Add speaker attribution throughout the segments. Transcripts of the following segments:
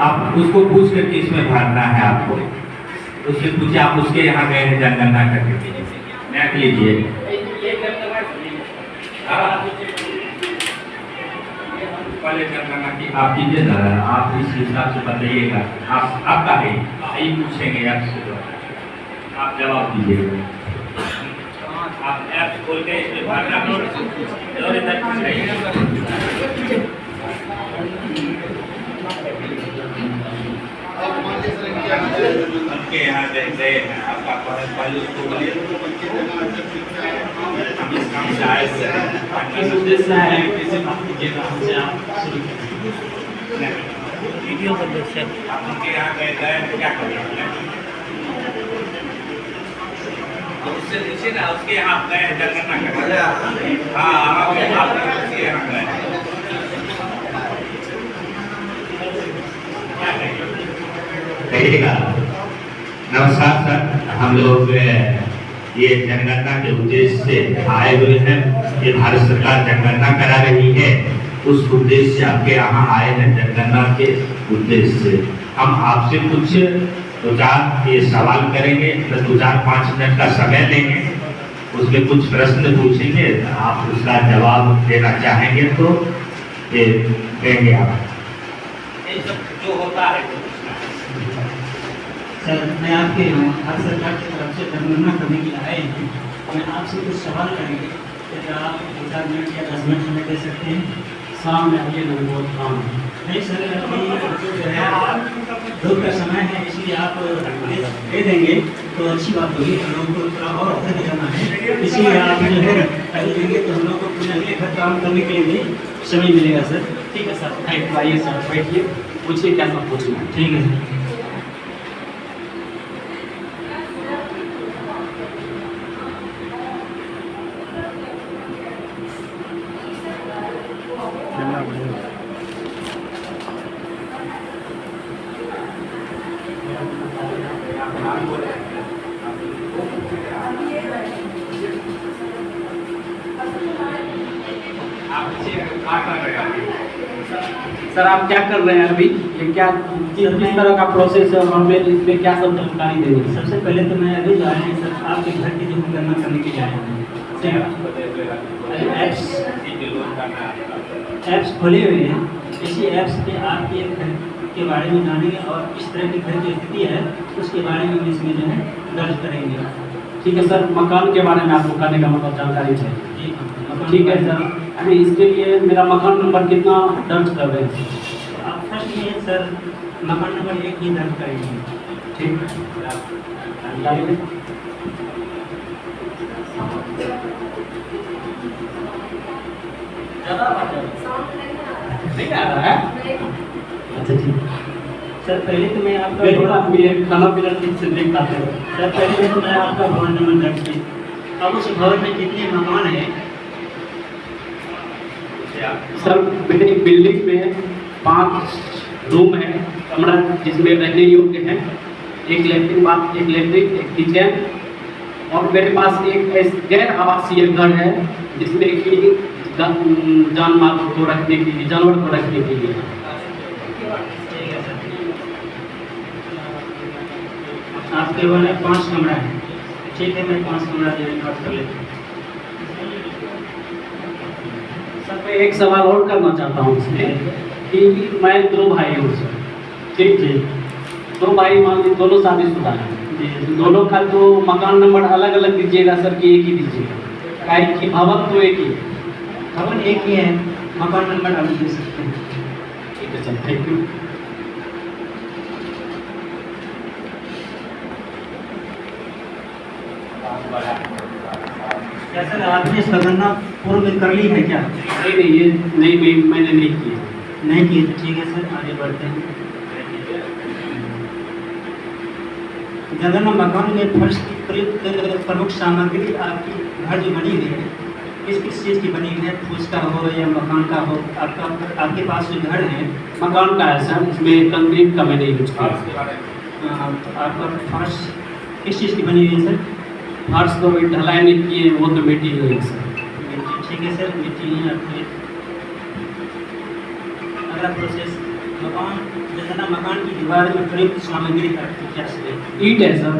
Speaker 1: आप उसको पूछ करके इसमें भरना है आपको। उससे पूछे आप उसके यहाँ गए हैं जनगणना करके, मैप लीजिए। पहले जनगणना की आप कीजिए ना, आप इस हिसाब से बताइएगा। आप आपका है यही पूछेंगे आपसे, आप जवाब दीजिएगा। आप ऐप खोल के इसमें भरना और इधर पूछ रही है। उनके यहाँ गए हैं, आपका पहले उसको बोलिए। हम इस काम से आए हुए हैं, किस उद्देश्य से आए हैं, कैसे बात कीजिएगा हमसे आप वीडियो का उद्देश्य। आप उनके यहाँ गए हैं, क्या करेंगे? उससे पूछिए ना, उसके यहाँ गए जनगणना करने। हाँ आप उसके यहाँ गए। कहिएगा। नमस्कार सर, हम लोग ये जनगणना के उद्देश्य से आए हुए हैं। ये भारत सरकार जनगणना करा रही है, उस उद्देश्य से आपके यहाँ आए हैं। जनगणना के उद्देश्य से हम आपसे कुछ दो चार ये सवाल करेंगे, तो 2-5 मिनट का समय लेंगे, उसमें कुछ प्रश्न पूछेंगे, आप उसका जवाब देना चाहेंगे तो ये देंगे आप। ये सब जो होता है
Speaker 2: सर, मैं आपके भारत सरकार की तरफ से जनगणना करने के लिए आए हैं। मैं आपसे कुछ सवाल करेंगे, क्या आप 2-4 मिनट या 10 मिनट समय दे सकते हैं?
Speaker 3: शाम में आइए, मैं बहुत काम है।
Speaker 2: नहीं सर, अभी जो है धूप का समय है, इसलिए आप दे देंगे तो अच्छी बात होगी। हम लोग को थोड़ा और अवसर दिलाना है, इसलिए आप जो है पहले देंगे तो हम लोग को अपने अगले घर काम करने के लिए भी समय मिलेगा सर।
Speaker 3: ठीक है सर, आइए सर, बैठिए, पूछिए क्या सब पूछना है।
Speaker 2: ठीक है सर।
Speaker 3: सर आप क्या कर रहे हैं अभी? ये क्या किस तरह का प्रोसेस है, हमें इसमें क्या सब जानकारी देंगे?
Speaker 2: सबसे पहले तो मैं अभी जो आए हैं सर, आपके घर की जो गणना करने के लिए आए हैं। ऐप्स खोले हुए हैं, इसी ऐप्स पे आपके घर के बारे में जानेंगे और किस तरह के घर की स्थिति है उसके बारे में हम इसमें जो है दर्ज करेंगे।
Speaker 3: ठीक है सर, मकान के बारे में आपको करने का मतलब जानकारी चाहिए। ठीक है सर, अभी इसके लिए मेरा मकान नंबर कितना दर्ज कर रहे हैं?
Speaker 2: आप फर्स्ट में सर मकान नंबर 1 ही दर्ज करेंगे।
Speaker 3: ठीक है, नहीं आ रहा है? अच्छा ठीक है
Speaker 2: सर, पहले तो मैं आपका
Speaker 3: खाना पीना ठीक से देख पाते हो।
Speaker 2: सर, पहले तो मैं आपका भवन नंबर दर्ज किया। अब उस भवन में कितने मकान हैं?
Speaker 3: सर मेरे बिल्डिंग में 5 रूम है, कमरा जिसमें रहने योग्य है, एक लेटरिन बाथ, एक लेटरिन, एक किचन, और मेरे पास एक गैर आवासीय घर है जिसमें कि जानवर को रखने के लिए, जानवर को रखने के लिए।
Speaker 2: आपके वाले 5 कमरा है। ठीक है, मैं 5 कमरा नोट कर लेता हूँ।
Speaker 3: सर मैं एक सवाल और करना चाहता हूँ इसमें कि मैं 2 भाई हूँ सर। ठीक है, 2 भाई मान लीजिए दोनों शादीशुदा हैं, दोनों का तो मकान नंबर अलग अलग दीजिएगा सर कि एक ही दीजिएगा? क्या कि भवन तो एक ही?
Speaker 2: भवन एक ही है, मकान नंबर अलग दे सकते हैं।
Speaker 3: ठीक है सर, थैंक यू।
Speaker 2: क्या सर आपने इस गणना पूर्व में कर ली है क्या?
Speaker 3: नहीं ये नहीं, मैंने नहीं किया।
Speaker 2: नहीं की? ठीक है सर, आगे बढ़ते हैं। जनगणना मकान में फर्श की प्रयुक्त प्रमुख सामग्री आपकी घर जो बनी हुई है किस चीज़ की बनी हुई है? फूस का हो या मकान का हो? आपके पास जो घर है
Speaker 3: मकान का है सर, इसमें कंक्रीट का मैंने यूज किया।
Speaker 2: तो आपका फर्श किस चीज़ की बनी हुई है सर?
Speaker 3: फर्श तो ढलाई नहीं किए, वो तो मिट्टी हुई है सर।
Speaker 2: मिट्टी, ठीक है सर, मिट्टी है आपकी। अगला प्रोसेस मकान जनगणना मकान की दीवार में प्रयुक्त सामग्री का क्या है?
Speaker 3: ईंट है सर।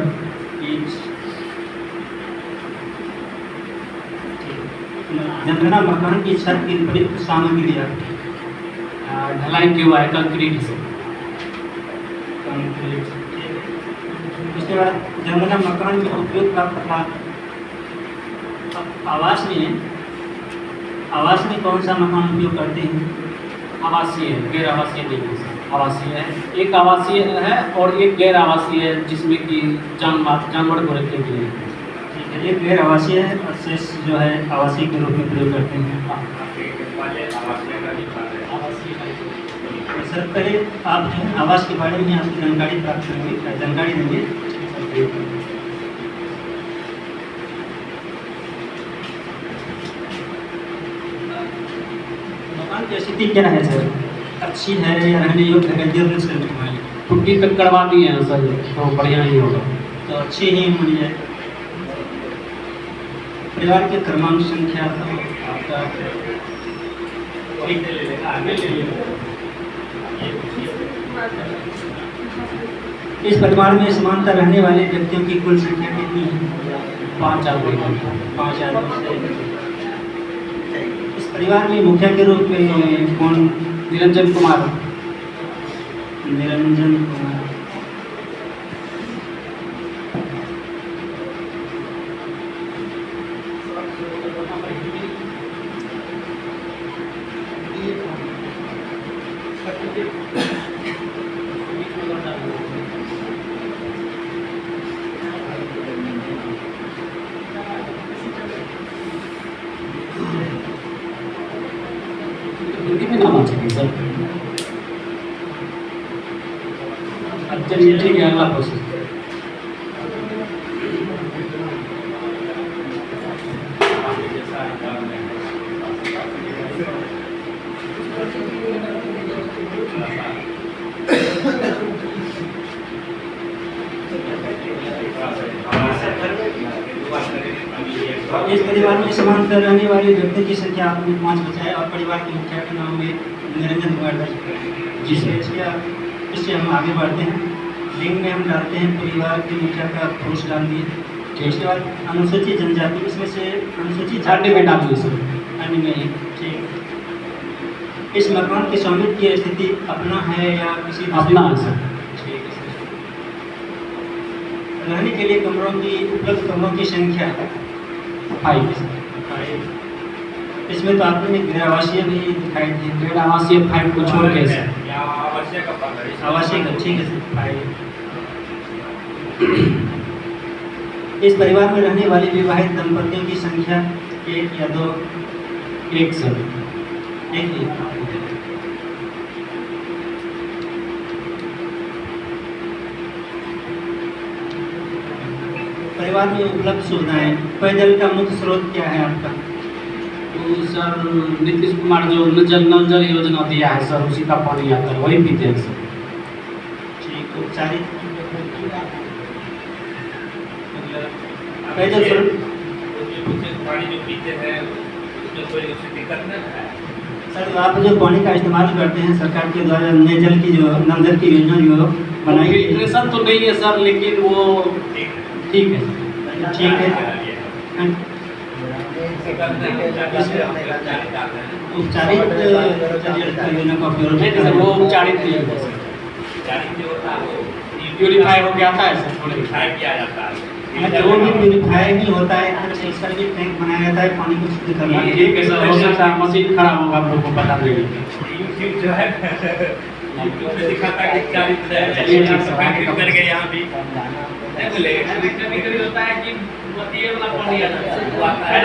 Speaker 2: जनगणना मकान की छत की प्रयुक्त सामग्री है
Speaker 3: ढलाई किया हुआ है कंक्रीट से।
Speaker 2: कंक्रीट। उसके बाद जनगणना मकान में उपयोग का पता आवास में कौन सा मकान उपयोग करते हैं?
Speaker 3: आवासीय है, गैर आवासीय नहीं है सर। आवासीय है, एक आवासीय है और एक गैर आवासीय है जिसमें कि जानवर को रखने के लिए।
Speaker 2: ठीक है, एक गैर आवासीय है और शेष जो है आवासीय के रूप में प्रयोग करते हैं। तो सर पहले आप जो है आवास के बारे में आपकी जानकारी प्राप्त करेंगे, जानकारी देंगे। मकान की स्थिति क्या है सर? अच्छी है या रहने योग्य है? गद्य से
Speaker 3: पुट्टी तक करवा दिए हैं सर, तो बढ़िया ही होगा।
Speaker 2: तो अच्छी ही होनी है। परिवार के क्रमांक संख्या आपका इस परिवार में समानता रहने वाले व्यक्तियों की कुल संख्या कितनी है?
Speaker 3: 5 आदमी।
Speaker 2: 5 आदमी। इस परिवार में मुखिया के रूप में कौन?
Speaker 3: निरंजन कुमार।
Speaker 2: निरंजन कुमार।
Speaker 3: हिंदी में नाम चाहिए सर। चलिए ठीक है, अगला प्रोसेस।
Speaker 2: इस परिवार में समानता रहने वाले व्यक्ति की संख्या आपने 5 बताया और परिवार के मुखिया के नाम में निरंजन कुमार दर्ज। इससे हम आगे बढ़ते हैं। लिंग में हम डालते हैं परिवार के मुखिया का पुरुष डाल दिए। उसके बाद अनुसूचित जनजाति, इसमें से अनुसूचित
Speaker 3: जाति में डाल दिए सर।
Speaker 2: अन्य में ही। ठीक। इस मकान के स्वामित्व की स्थिति अपना है या किसी
Speaker 3: अपना है सर।
Speaker 2: ठीक है सर। रहने के लिए कमरों की उपलब्ध कमरों की संख्या
Speaker 3: 5।
Speaker 2: इसमें तो आपने गैर आवासीय भी दिखाई दी।
Speaker 3: गैर आवासीय 5 को छोड़ के सर।
Speaker 2: आवासीय का ठीक है सर। इस परिवार में रहने वाले विवाहित दंपतियों की संख्या 1 या 2?
Speaker 3: 1 सर।
Speaker 2: 1 ही। परिवार में उपलब्ध सुविधाएं, पेयजल का मुख्य स्रोत क्या है आपका?
Speaker 3: तो सर नीतीश कुमार जो नल जल योजना दिया है सर, उसी का पानी आता है, वही पीते हैं सर।
Speaker 2: ठीक। उपचारित पेयजल स्रोत
Speaker 1: पानी जो पीते हैं उसमें कोई दिक्कत नहीं है
Speaker 2: सर। आप जो पानी का इस्तेमाल करते हैं सरकार के द्वारा नल जल की जो नल जल की योजना जो बनाई गई है,
Speaker 3: फिल्ट्रेशन तो नहीं है सर, लेकिन वो ठीक है सर।
Speaker 2: ठीक है। उपचारित योजना का उपयोग
Speaker 3: नहीं सर, वो उपचारित नहीं है सर। प्यूरिफाई हो गया था सर,
Speaker 1: प्यूरिफाई किया जाता है।
Speaker 2: जो भी प्यूरिफाई नहीं होता है, एक तरह से इसका भी टैंक बनाया जाता है पानी को शुद्ध करने के लिए।
Speaker 3: ठीक है सर, हो सकता है मशीन खराब होगा, आप लोग को पता नहीं।
Speaker 1: यूट्यूब जो है यूट्यूब पे दिखाता है कि 40 करके यहाँ भी नहीं बोलेगा।
Speaker 3: कभी होता है कि ये वाला पानी आता है,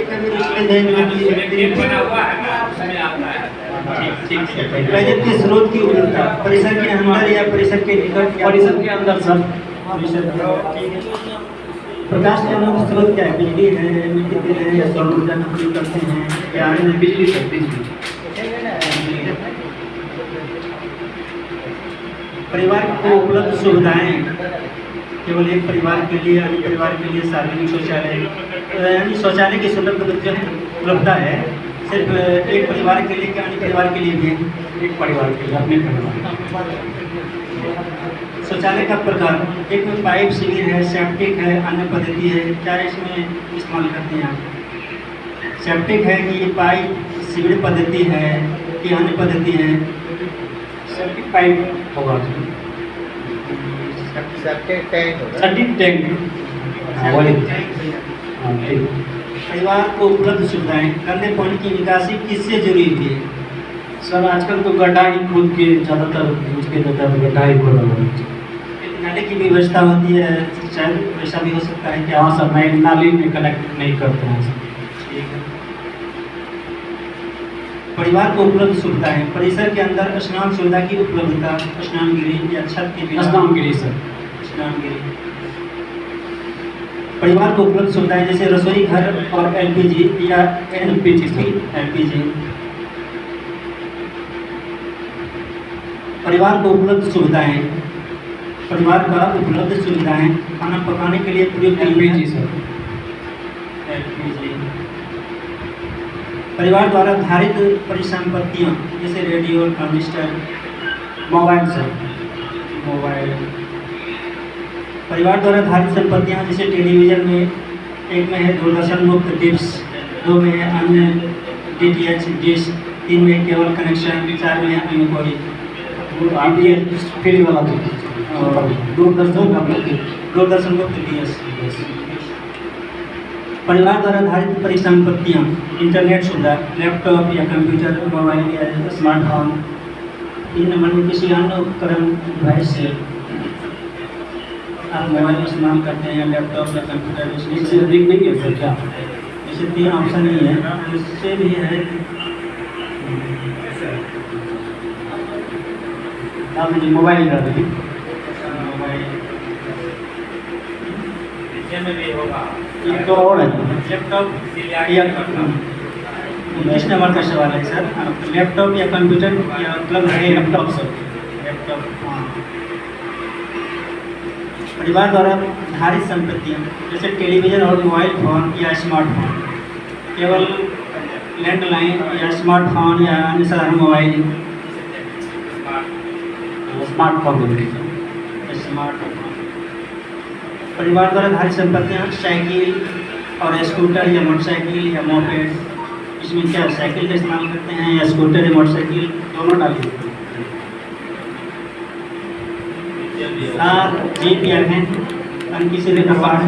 Speaker 2: कभी रिश्तेदार
Speaker 1: बना हुआ है ना, उसमें आता है। ठीक है।
Speaker 2: पेयजल के स्रोत की उपलब्धता परिसर के अंदर या परिसर के निकट?
Speaker 3: परिसर के अंदर सर।
Speaker 2: प्रकाश का मुख्य स्रोत क्या है? बिजली है, मिट्टी तेल है या सौर ऊर्जा का प्रयोग करते हैं या
Speaker 3: बिजली सर, बिजली।
Speaker 2: परिवार को उपलब्ध सुविधाएं केवल एक परिवार के लिए, अन्य परिवार के लिए सार्वजनिक शौचालय, यानी शौचालय की सुलभ जो है उपलब्धता है सिर्फ एक परिवार के लिए कि अन्य परिवार के लिए भी?
Speaker 3: एक परिवार के लिए अपने परिवार।
Speaker 2: शौचालय का प्रकार, एक में पाइप शिविर है, सेप्टिक है, अन्य पद्धति है, क्या इसमें इस्तेमाल करते हैं आप? सेप्टिक है कि पाइप शिविर पद्धति है कि अन्य पद्धति है?
Speaker 3: सेप्टिक पाइप होगा,
Speaker 4: सेप्टिक टैंक होगा।
Speaker 3: Septic tank. हाँ, वही। हाँ, ठीक।
Speaker 2: परिवार को उपलब्ध सुविधाएं, गंदे पानी की निकासी किससे जुड़ी हुई है?
Speaker 3: सर आजकल तो गड्ढा ही खोद के ज़्यादातर यूज किया जाता है, गड्ढा ही खोदा हुआ है।
Speaker 2: एक नाले की व्यवस्था होती है, शायद वैसा भी हो सकता है क्या?
Speaker 3: हाँ सर, नहीं नाली में कनेक्ट नहीं करते हैं सर।
Speaker 2: ठीक है। परिवार को उपलब्ध सुविधाएं, परिसर के अंदर स्नान सुविधा की उपलब्धता, स्नान गृह या छत के बिना?
Speaker 3: स्नान गृह सर।
Speaker 2: स्नान गृह। परिवार को उपलब्ध सुविधाएं जैसे रसोई घर और एलपीजी या एलपीजी। परिवार को उपलब्ध सुविधाएं, परिवार का उपलब्ध सुविधाएं, खाना पकाने के लिए प्रयुक्त
Speaker 3: एलपीजी सर।
Speaker 2: एलपीजी। परिवार द्वारा धारित परिसंपत्तियां जैसे radio, transistor,
Speaker 3: mobile sir.
Speaker 2: Mobile. परिवार द्वारा धारित संपत्तियां जैसे टेलीविजन में, एक में है दूरदर्शन मुक्त डिश, 2 में है अन्य डीटीएच डिश, 3 में केबल कनेक्शन, 4 में है अन्य कोई।
Speaker 3: आप ये फ्री वाला
Speaker 2: दूरदर्शन मुक्त डीएस। परिवार द्वारा धारित परिसंपत्तियां, इंटरनेट सुविधा, लैपटॉप या कंप्यूटर, मोबाइल या स्मार्टफोन, 3 नंबर में किसी अन्य उपकरण डिवाइस से आप मोबाइल इस्तेमाल करते हैं या लैपटॉप या कंप्यूटर,
Speaker 3: इससे अधिक नहीं है सर क्या?
Speaker 2: जैसे 3 ऑप्शन नहीं है, इससे भी है।
Speaker 3: आप मुझे मोबाइल डाल दीजिए।
Speaker 2: मोबाइल
Speaker 1: में भी होगा
Speaker 3: एक तो और है
Speaker 2: लैपटॉप या 19 नंबर का सवाल है सर, लैपटॉप या कंप्यूटर या उपलब्ध है?
Speaker 3: Laptop sir.
Speaker 2: लैपटॉप। हाँ। परिवार द्वारा धारित संपत्तियाँ जैसे टेलीविजन और मोबाइल फोन या स्मार्टफोन, केवल लैंडलाइन या स्मार्टफोन या अन्य साधारण मोबाइल?
Speaker 3: स्मार्टफोन।
Speaker 2: स्मार्टफोन। परिवार द्वारा धारित संपत्तियाँ साइकिल और स्कूटर या मोटरसाइकिल या मोपेड, इसमें क्या साइकिल का इस्तेमाल करते हैं या स्कूटर या मोटरसाइकिल, दोनों डालिए। जीप या वैन, किसी भी प्रकार